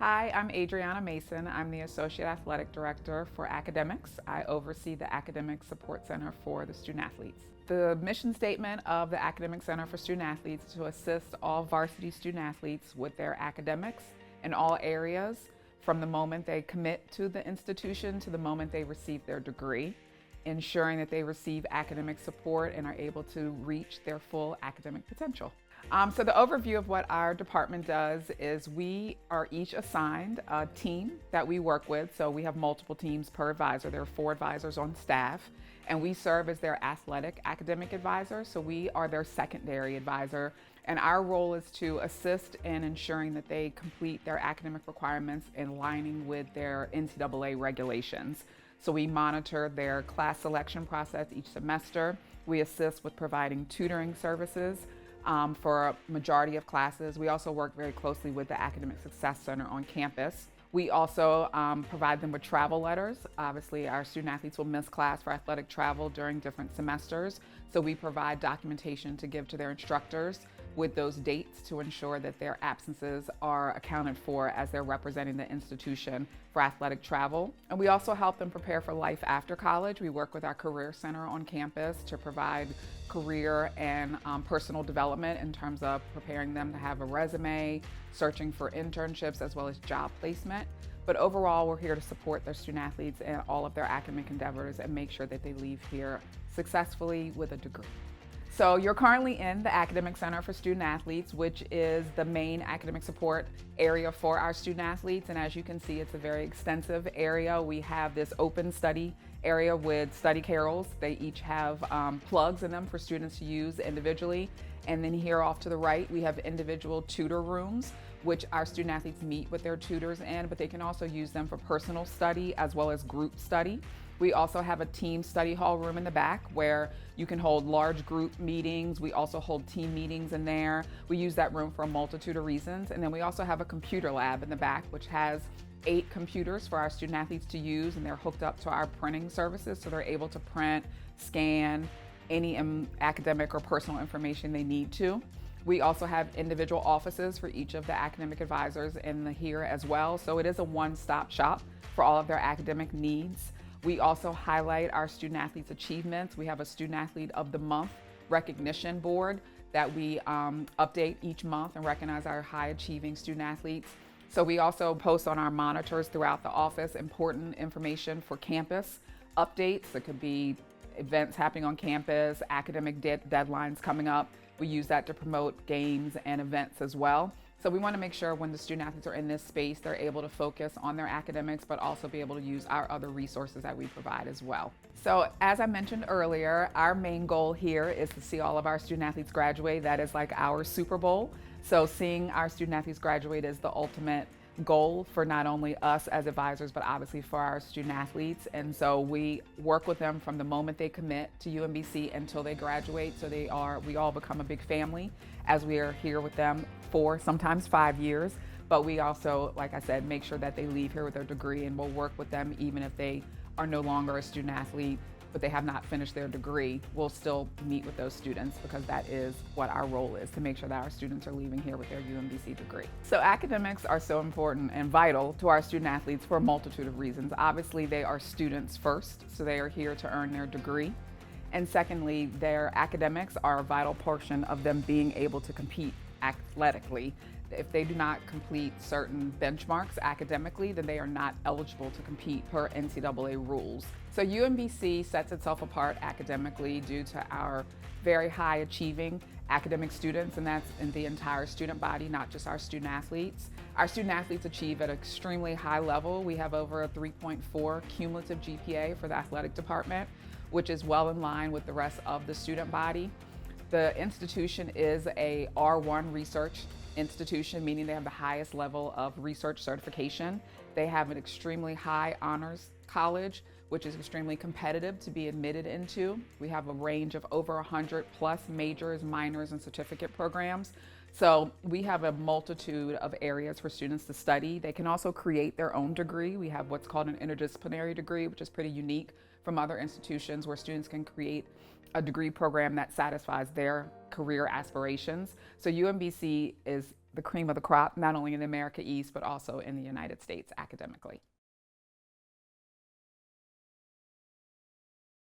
Hi, I'm Adriana Mason. I'm the Associate Athletic Director for Academics. I oversee the Academic Support Center for the student athletes. The mission statement of the Academic Center for Student Athletes is to assist all varsity student athletes with their academics in all areas from the moment they commit to the institution to the moment they receive their degree, ensuring that they receive academic support and are able to reach their full academic potential. So the overview of what our department does is we are each assigned a team that we work with. So we have multiple teams per advisor. There are 4 advisors on staff, and we serve as their athletic academic advisor. So we are their secondary advisor, and our role is to assist in ensuring that they complete their academic requirements in aligning with their NCAA regulations. So we monitor their class selection process each semester. We assist with providing tutoring services for a majority of classes. We also work very closely with the Academic Success Center on campus. We also provide them with travel letters. Obviously, our student athletes will miss class for athletic travel during different semesters. So we provide documentation to give to their instructors with those dates to ensure that their absences are accounted for as they're representing the institution for athletic travel. And we also help them prepare for life after college. We work with our Career Center on campus to provide career and personal development in terms of preparing them to have a resume, searching for internships, as well as job placement. But overall, we're here to support their student athletes in all of their academic endeavors and make sure that they leave here successfully with a degree. So you're currently in the Academic Center for Student Athletes, which is the main academic support area for our student athletes. And as you can see, it's a very extensive area. We have this open study area with study carrels. They each have plugs in them for students to use individually. And then here off to the right, we have individual tutor rooms, which our student athletes meet with their tutors in, but they can also use them for personal study as well as group study. We also have a team study hall room in the back where you can hold large group meetings. We also hold team meetings in there. We use that room for a multitude of reasons. And then we also have a computer lab in the back, which has 8 computers for our student athletes to use, and they're hooked up to our printing services, so they're able to print, scan any academic or personal information they need to. We also have individual offices for each of the academic advisors in here as well. So it is a one-stop shop for all of their academic needs. We also highlight our student athletes' achievements. We have a Student Athlete of the Month recognition board that we update each month and recognize our high achieving student athletes. So we also post on our monitors throughout the office important information for campus updates. It could be events happening on campus, academic deadlines coming up. We use that to promote games and events as well. So we want to make sure when the student athletes are in this space, they're able to focus on their academics, but also be able to use our other resources that we provide as well. So as I mentioned earlier, our main goal here is to see all of our student athletes graduate. That is like our Super Bowl. So seeing our student athletes graduate is the ultimate goal for not only us as advisors, but obviously for our student athletes. And so we work with them from the moment they commit to UMBC until they graduate. So we all become a big family as we are here with them for sometimes 5 years. But we also, like I said, make sure that they leave here with their degree, and we'll work with them even if they are no longer a student athlete, but they have not finished their degree. We'll still meet with those students because that is what our role is, to make sure that our students are leaving here with their UMBC degree. So academics are so important and vital to our student athletes for a multitude of reasons. Obviously, they are students first, so they are here to earn their degree. And secondly, their academics are a vital portion of them being able to compete athletically. If they do not complete certain benchmarks academically, then they are not eligible to compete per NCAA rules. So UMBC sets itself apart academically due to our very high achieving academic students, and that's in the entire student body, not just our student athletes. Our student athletes achieve at an extremely high level. We have over a 3.4 cumulative GPA for the athletic department, which is well in line with the rest of the student body. The institution is a R1 research institution, meaning they have the highest level of research certification. They have an extremely high honors college, which is extremely competitive to be admitted into. We have a range of over 100 plus majors, minors, and certificate programs. So we have a multitude of areas for students to study. They can also create their own degree. We have what's called an interdisciplinary degree, which is pretty unique from other institutions, where students can create a degree program that satisfies their career aspirations. So UMBC is the cream of the crop, not only in the America East, but also in the United States academically.